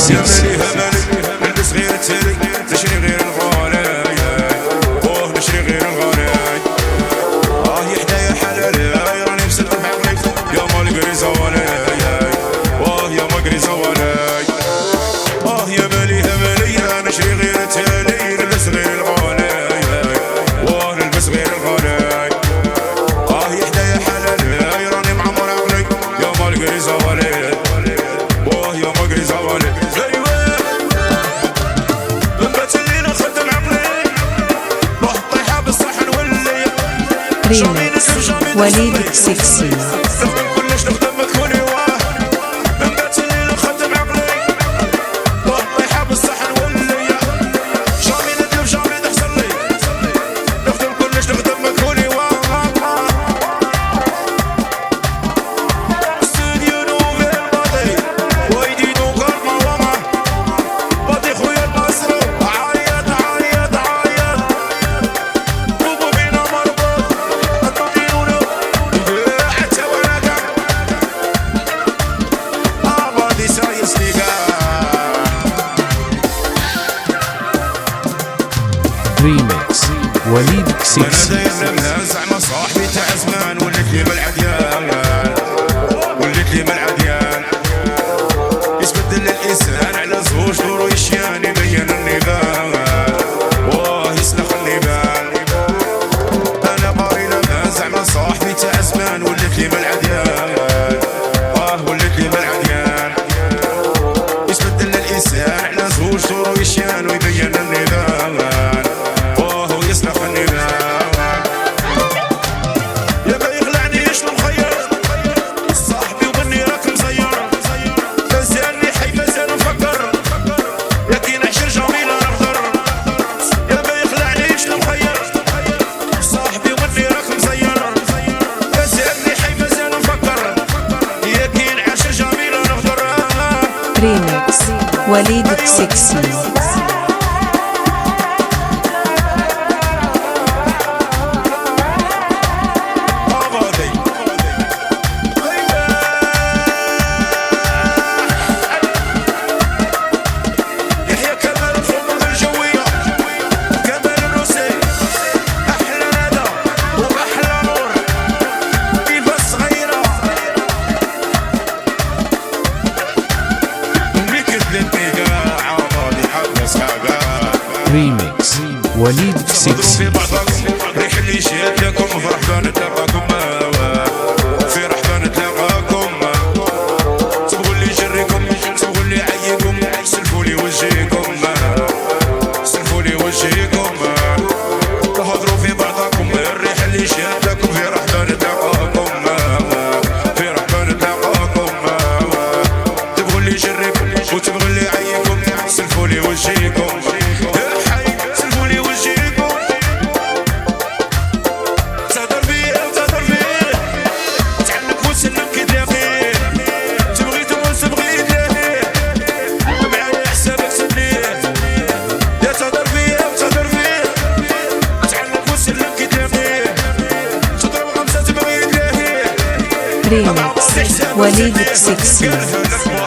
6. نلبس غير التالي نشري غير الغالي نشري غير الغالي يا حدايا حلالي راني مسد بعقلي يا مالقري زوالي يا مالقري زوالي يا بالي نشري غير التالي نلبس غير الغالي نلبس غير الغالي يا حدايا حلالي راني معمر عقلي يا مالقري زوالي يا مالقري زوالي ريميكس وليد 6. ريميكس وليد 6. انا زعما صاحبي تاع زمان وليت لي بالعديان وليت لي بالعديان يتبدل الانسان على زوج دورو يشيان يبين النبال يسلخ النبال انا قاري لما زعما صاحبي تاع زمان وليت لي بالعديان وليت لي بالعديان يتبدل الانسان على زوج دورو يشيان ويبين النبال يسلخ النبال يا ما يغلعني شنو مخير صاحبي وبني راك مزير مازالني حي مازال نفكر يا كي نعشر جميلة نقدر يا ما يغلعني شنو مخير صاحبي وبني راك مزير مازالني حي مازال نفكر يا كي نعشر جميلة نقدر ريميكس وليد 6. ريميكس وليد 6. في بعضكم ريح اللي شيت لكم فرح بنتلاقاكم في رح بنتلاقاكم تبغوا اللي يجريكم تبغوا اللي يعيكم سلفوا لي وجهيكم سلفوا لي وجهيكم تهضروا في بعضكم الريح اللي شيت لكم في رح بنتلاقاكم في رح بنتلاقاكم تبغوا اللي يجريكم وتبغوا اللي يعيكم سلفوا لي وجهيكم ريميكس وليد 6.